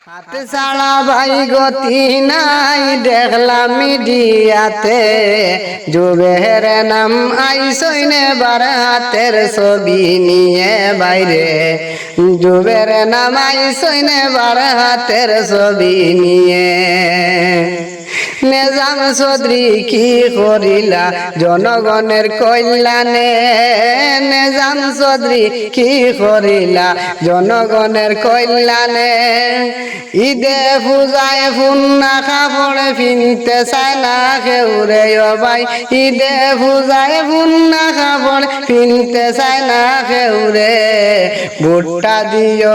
হাত ছাড়া ভাই গতি নাই দেখলাম মিডিয়াতে যুবের নাম আইসইনে বার হাতের ছবি নিয়ে বাইরে যুবের নাম আইসইনে বার হাতের ছবি নিয়ে নিজাম চৌধুরী কি করিলা জনগণের কল্যাণে নিজাম চৌধুরী কি করিলা জনগণের কল্যাণে ঈদে পূজায় ফুন্না কাপড়ে পিনতে চায় না কেউরে ভাই ঈদে পূজায় ফুন্না কাপড় পিনতে চায় না কেউরে ভুট্টা দিও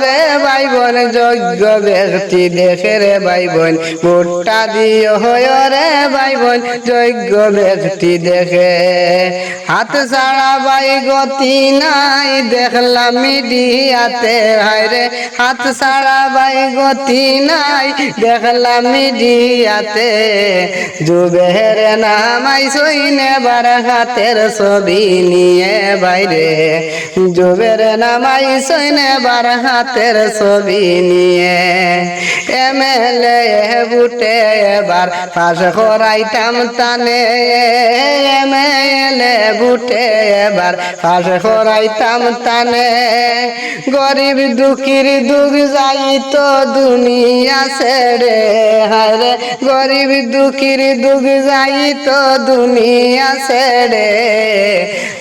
রে ভাই বোন যোগ্য ব্যক্তি দেখে রে ভাই বোন ভুট্টা দিও রে ভাই বোন যোগ্য ব্যক্তি দেখে হাত ছাড়া ভাই গতি নাই দেখলাম মিডিয়াতে হায়রে হাত ছাড়া ভাই গতি নাই দেখলাম মিডিয়াতে যুবের নাম আইসইনে বার হাতের ছবি নিয়ে বাইরে যুবের নাম আইসইনে বার হাতের ছবি নিয়ে এমএলএ বুটে এবার পাশ করাইতাম তানে এমএলএ বুটে এবার পাশ করাইতাম তানে গরিব দুঃখীর দুঃখ যাইত দুনিয়া ছেড়ে হায়রে গরিব দুঃখীর দুঃখ যাইত দুনিয়া ছেড়ে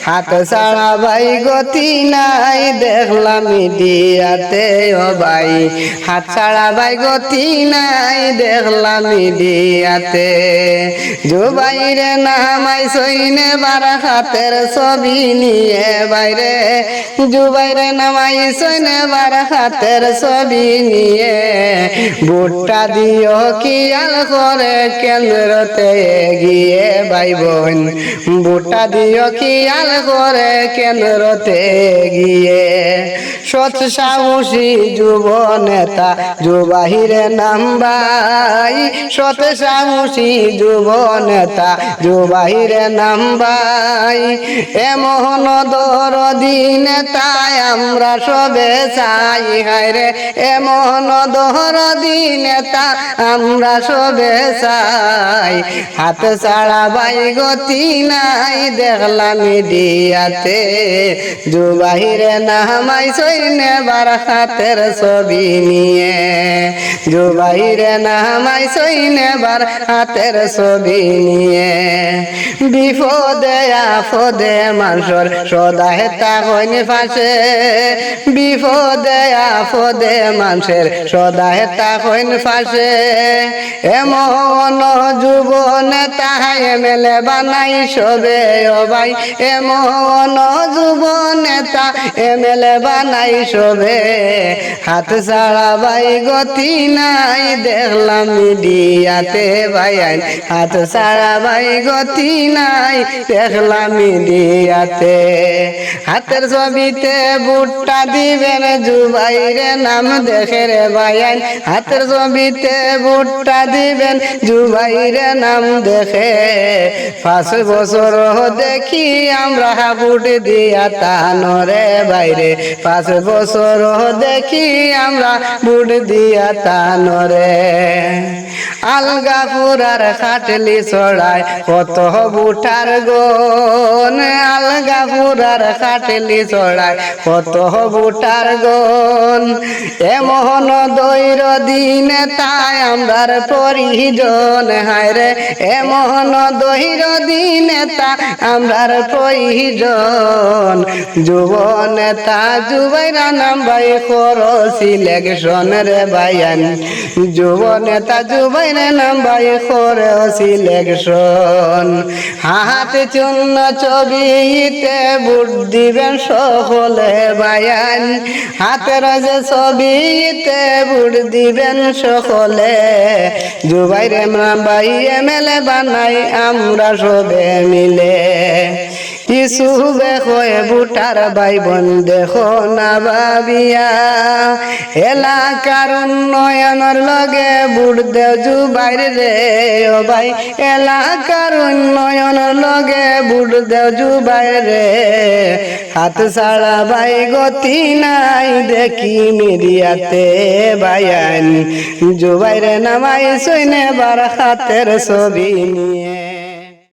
হাত ছাড়া ভাই গতি নাই দেখলাম মিডিয়াতে ও ভাই হাত ছাড়া ভাই গতি নাই দেখলাম মিডিয়াতে জুবাইরে নামাই সইনে বার হাতের ছবি নিয়ে বাইরে জুবাইরে নামাই সইনে বার হাতের ছবি নিয়ে ভুট্টা দিও কিয়াল করে কেন্দ্রতে গিয়ে ভাই বোন ভুট্টা দিও কিয়াল করে কেন্দ্রতে গিয়ে সৎ সাহসী যুব নেতা জুবাহিরে নাম ভাই সৎ সাহসী যুব নেতা জুবাহিরে নাম ভাই এমন দরদি নেতায় আমরা সবে চাই হায়রে এমন দরদি নেতা আমরা সবে চাই হাত ছাড়া ভাই গতি নাই দেখলাম মিডিয়াতে জুবাহিরে নামাই সইনে বার হাতের ছবি নিয়ে জুবাহিরে নামাই সইনে বার হাতের ছবি নিয়ে বিপদে আপদে মানুষের সদা হেতা হইনি ফাঁসে বিপদে আপদে মানুষের সদা হেতা হইন ফাঁসে এমন যুব নেতা এমএলএ বানাই সবে ও ভাই এমন যুব নেতা এমএলএ বানাই সবে হাত ছাড়া ভাই গতি নাই দেখলাম মিডিয়াতে ভাই হাত ছাড়া ভাই গতি নাই দেখলাম মিডিয়াতে হাতের ছবিতে ভুট্টা দিবেন জুবাইরে নাম দেখে রে ভাই হাতের ছবিতে ভুট্টা দিবেন জুবাইরে নাম দেখে 5 বছর দেখি আমরা ভোট দিয়া তানরে বাইরে 5 বছর দেখি আমরা ভোট দিয়া তানরে আলগাপুরার খাটলি ছড়ায় কত বুটার গন আলগাপুরার খাটলি ছড়ায় কত বুটার গন এমন দৈর দিনে তাই আমরার পরিজন হায়রে এমন দৈর দিনে তা আমরার প্রয়োজন যুব নেতা জুবাইরা নাম ভাই করো সিলেকশন রে ভাইয়ান যুব নেতা জুবাইরা নাম ভাই করো সিলেকশন হাত চূর্ণ ছবিতে ভোট দিবেন সকলে ভাইয়ান হাতের যে ছবিতে ভোট দিবেন সকলে জুবাইরে নাম ভাই এমএলএ বানাই আমরা সবে মিলে ইসুবে হয়ে বুটার ভাই বোন দেখো না ভাবিয়া এলাকার উন্নয়নের লগে বুট দেও জুবাইর রে ও ভাই এলাকার উন্নয়নের লগে বুট দেও জুবাইর রে হাত ছাড়া ভাই গতি নাই দেখি মিডিয়াতে ভাইয়ান জুবাইরে নামাই সৈনে বার হাতের ছবি নিয়ে